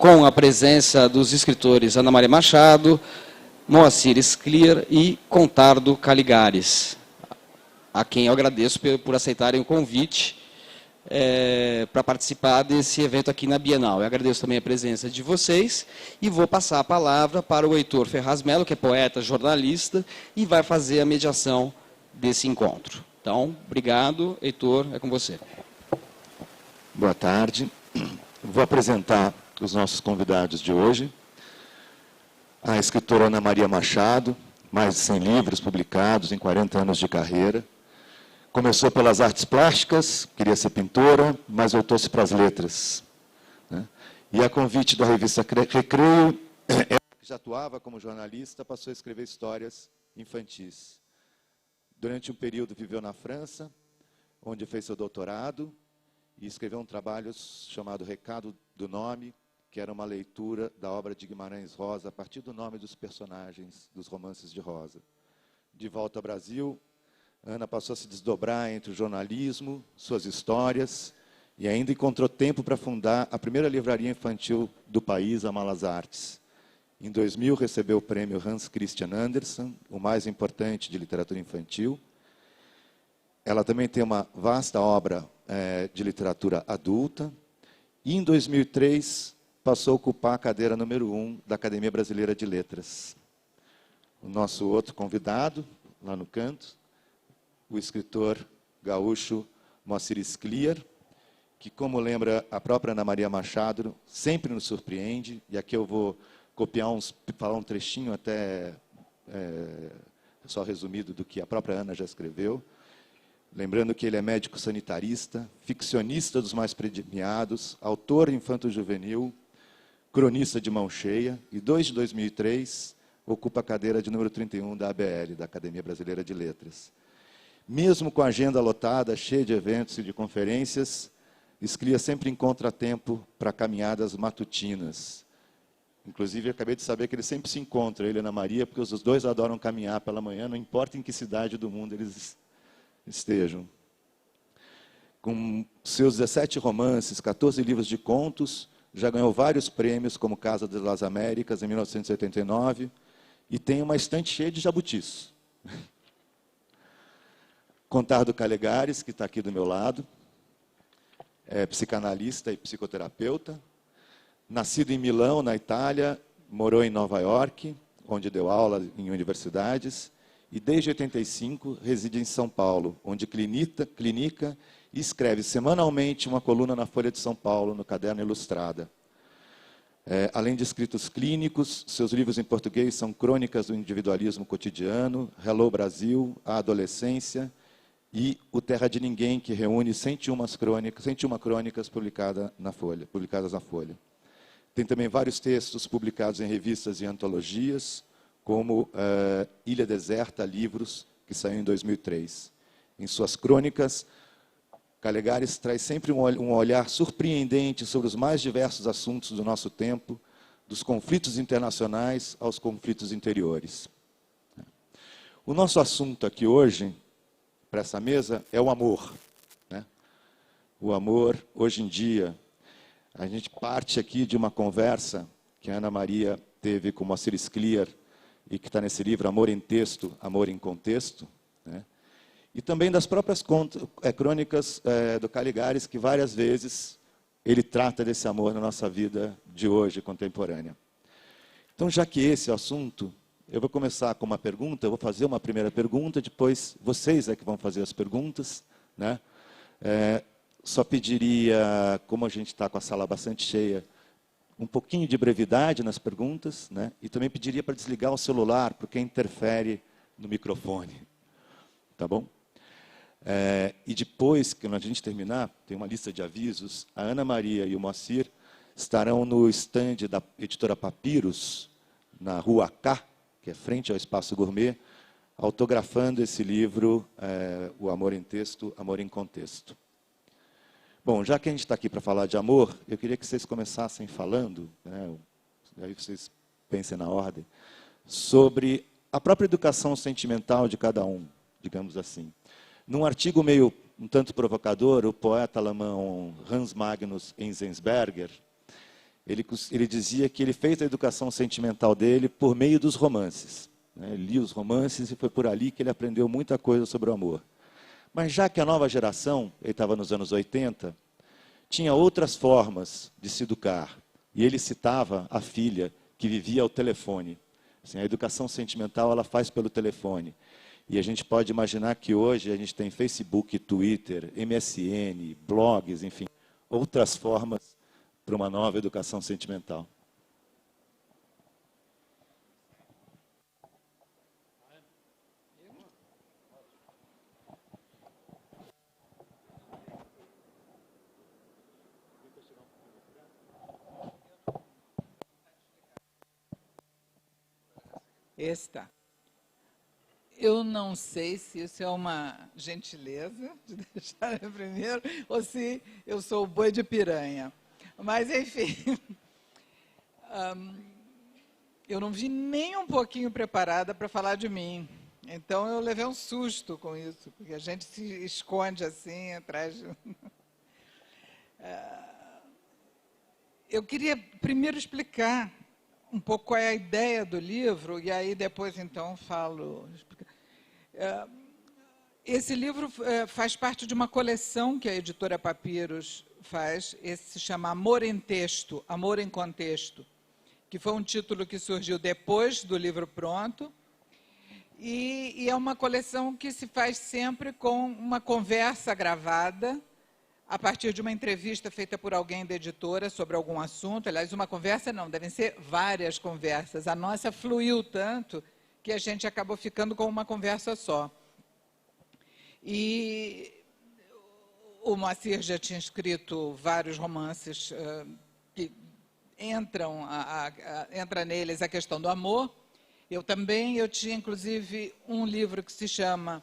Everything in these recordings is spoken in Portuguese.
com a presença dos escritores Ana Maria Machado, Moacir Scliar e Contardo Caligares, a quem eu agradeço por aceitarem o convite para participar desse evento aqui na Bienal. Eu agradeço também a presença de vocês e vou passar a palavra para o Heitor Ferraz Melo, que é poeta, jornalista, e vai fazer a mediação desse encontro. Então, obrigado, Heitor, é com você. Boa tarde. Vou apresentar os nossos convidados de hoje. A escritora Ana Maria Machado, mais de 100 livros publicados em 40 anos de carreira. Começou pelas artes plásticas, queria ser pintora, mas voltou-se para as letras, né? E a convite da revista Recreio, ela que já atuava como jornalista, passou a escrever histórias infantis. Durante um período viveu na França, onde fez seu doutorado, e escreveu um trabalho chamado Recado do Nome, que era uma leitura da obra de Guimarães Rosa, a partir do nome dos personagens dos romances de Rosa. De volta ao Brasil, Ana passou a se desdobrar entre o jornalismo, suas histórias, e ainda encontrou tempo para fundar a primeira livraria infantil do país, a Malas Artes. Em 2000, recebeu o prêmio Hans Christian Andersen, o mais importante de literatura infantil. Ela também tem uma vasta obra de literatura adulta. E, em 2003, passou a ocupar a cadeira número 1 da Academia Brasileira de Letras. O nosso outro convidado, lá no canto, o escritor gaúcho Moacir Scliar, que, como lembra a própria Ana Maria Machado, sempre nos surpreende. E aqui eu vou falar um trechinho até só resumido do que a própria Ana já escreveu. Lembrando que ele é médico sanitarista, ficcionista dos mais premiados, autor infanto-juvenil, cronista de mão cheia, e desde 2003 ocupa a cadeira de número 31 da ABL, da Academia Brasileira de Letras. Mesmo com a agenda lotada, cheia de eventos e de conferências, Scliar sempre encontra tempo para caminhadas matutinas. Inclusive, acabei de saber que ele sempre se encontra, ele e Ana Maria, porque os dois adoram caminhar pela manhã, não importa em que cidade do mundo eles estejam. Com seus 17 romances, 14 livros de contos, já ganhou vários prêmios, como Casa das Américas, em 1989, e tem uma estante cheia de jabutis. Contardo Caligares, que está aqui do meu lado, é psicanalista e psicoterapeuta, nascido em Milão, na Itália, morou em Nova York, onde deu aula em universidades, e desde 85 reside em São Paulo, onde clinica e escreve semanalmente uma coluna na Folha de São Paulo, no Caderno Ilustrada. Além de escritos clínicos, seus livros em português são Crônicas do Individualismo Cotidiano, Hello Brasil, A Adolescência e O Terra de Ninguém, que reúne 101 crônicas publicadas na Folha. Tem também vários textos publicados em revistas e antologias, como Ilha Deserta, livros, que saiu em 2003. Em suas crônicas, Caligares traz sempre um olhar surpreendente sobre os mais diversos assuntos do nosso tempo, dos conflitos internacionais aos conflitos interiores. O nosso assunto aqui hoje, para essa mesa, é o amor, né? O amor, hoje em dia. A gente parte aqui de uma conversa que a Ana Maria teve com o Moacir Scliar, e que está nesse livro, Amor em Texto, Amor em Contexto, né? E também das próprias crônicas do Caligares, que várias vezes ele trata desse amor na nossa vida de hoje, contemporânea. Então, já que esse é o assunto, eu vou começar com uma pergunta, eu vou fazer uma primeira pergunta, depois vocês é que vão fazer as perguntas, né? Só pediria, como a gente está com a sala bastante cheia, um pouquinho de brevidade nas perguntas, né? E também pediria para desligar o celular, porque interfere no microfone. Tá bom? E depois que a gente terminar, tem uma lista de avisos, a Ana Maria e o Moacir estarão no stand da editora Papiros, na Rua K, que é frente ao Espaço Gourmet, autografando esse livro, O Amor em Texto, Amor em Contexto. Bom, já que a gente está aqui para falar de amor, eu queria que vocês começassem falando, né, aí vocês pensem na ordem, sobre a própria educação sentimental de cada um, digamos assim. Num artigo meio um tanto provocador, o poeta alemão Hans Magnus Enzensberger, ele dizia que ele fez a educação sentimental dele por meio dos romances. Né? Ele lia os romances e foi por ali que ele aprendeu muita coisa sobre o amor. Mas já que a nova geração, ele estava nos anos 80, tinha outras formas de se educar. E ele citava a filha, que vivia ao telefone. Assim, a educação sentimental ela faz pelo telefone. E a gente pode imaginar que hoje a gente tem Facebook, Twitter, MSN, blogs, enfim, outras formas para uma nova educação sentimental. Eu não sei se isso é uma gentileza de deixar primeiro ou se eu sou o boi de piranha. Mas, enfim, eu não vim nem um pouquinho preparada para falar de mim. Então, eu levei um susto com isso, porque a gente se esconde assim atrás de... Eu queria primeiro explicar um pouco qual é a ideia do livro, e aí depois, então, falo... Esse livro faz parte de uma coleção que a editora Papiros faz, esse se chama Amor em Texto, Amor em Contexto, que foi um título que surgiu depois do livro pronto, e é uma coleção que se faz sempre com uma conversa gravada, a partir de uma entrevista feita por alguém da editora sobre algum assunto. Aliás, uma conversa não, devem ser várias conversas. A nossa fluiu tanto que a gente acabou ficando com uma conversa só. E o Moacir já tinha escrito vários romances que entra neles a questão do amor. Eu também, eu tinha inclusive um livro que se chama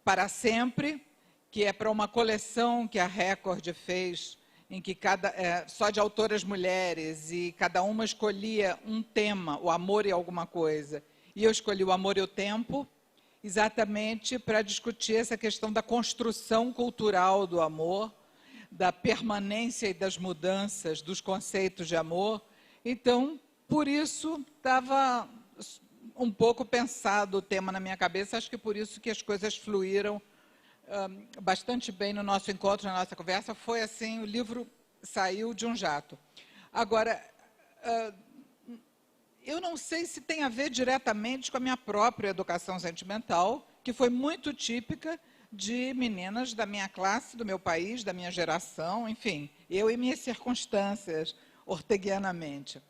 Para Sempre, que é para uma coleção que a Record fez, em que só de autoras mulheres, e cada uma escolhia um tema, o amor e alguma coisa. E eu escolhi o amor e o tempo, exatamente para discutir essa questão da construção cultural do amor, da permanência e das mudanças dos conceitos de amor. Então, por isso, estava um pouco pensado o tema na minha cabeça, acho que por isso que as coisas fluíram bastante bem no nosso encontro, na nossa conversa. Foi assim, o livro saiu de um jato. Agora, eu não sei se tem a ver diretamente com a minha própria educação sentimental, que foi muito típica de meninas da minha classe, do meu país, da minha geração, enfim, eu e minhas circunstâncias, orteguianamente.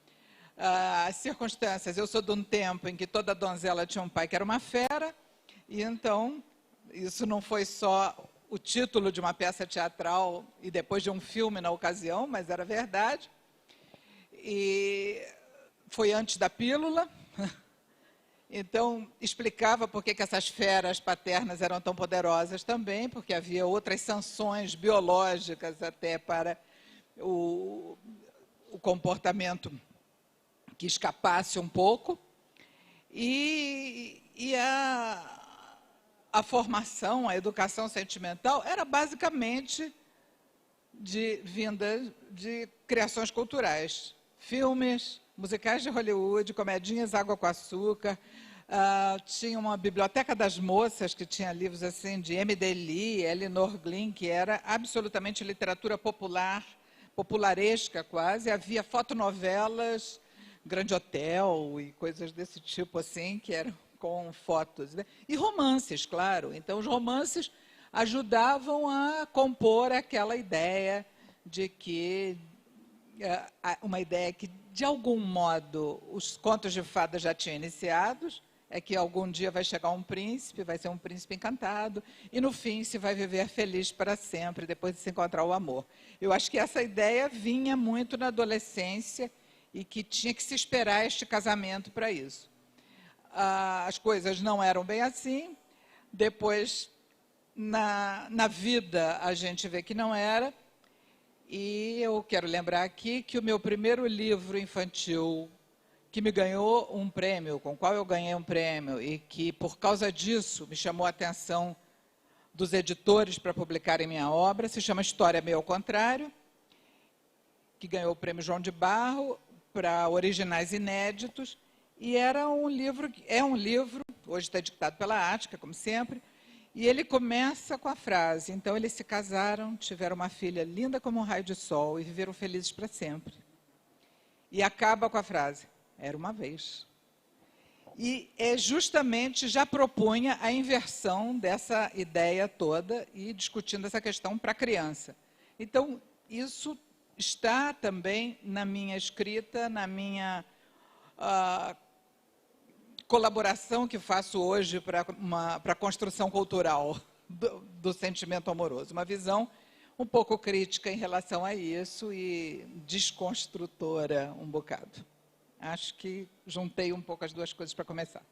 As circunstâncias, eu sou de um tempo em que toda donzela tinha um pai que era uma fera, e então... Isso não foi só o título de uma peça teatral e depois de um filme na ocasião, mas era verdade. E foi antes da pílula. Então, explicava por que essas feras paternas eram tão poderosas também, porque havia outras sanções biológicas até para o comportamento que escapasse um pouco. E a formação, a educação sentimental, era basicamente vinda de criações culturais. Filmes, musicais de Hollywood, comedinhas Água com Açúcar. Tinha uma biblioteca das moças, que tinha livros assim de M.D. Lee, Elinor Glyn, que era absolutamente literatura popular, popularesca quase. Havia fotonovelas, Grande Hotel e coisas desse tipo assim, que eram com fotos, né? E romances, claro. Então, os romances ajudavam a compor aquela ideia de que, uma ideia que, de algum modo, os contos de fadas já tinham iniciados, é que algum dia vai chegar um príncipe, vai ser um príncipe encantado, e no fim se vai viver feliz para sempre, depois de se encontrar o amor. Eu acho que essa ideia vinha muito na adolescência e que tinha que se esperar este casamento para isso. As coisas não eram bem assim. Depois, na vida, a gente vê que não era. E eu quero lembrar aqui que o meu primeiro livro infantil, que me ganhou um prêmio, com o qual eu ganhei um prêmio, e que, por causa disso, me chamou a atenção dos editores para publicarem minha obra, se chama História Meio ao Contrário. que ganhou o Prêmio João de Barro para originais inéditos, e é um livro, hoje está editado pela Ática, como sempre, e ele começa com a frase: então eles se casaram, tiveram uma filha linda como um raio de sol e viveram felizes para sempre. E acaba com a frase: era uma vez. E justamente já propunha a inversão dessa ideia toda e discutindo essa questão para a criança. Então, isso está também na minha escrita, na minha colaboração que faço hoje para a construção cultural do sentimento amoroso. Uma visão um pouco crítica em relação a isso e desconstrutora um bocado. Acho que juntei um pouco as duas coisas para começar.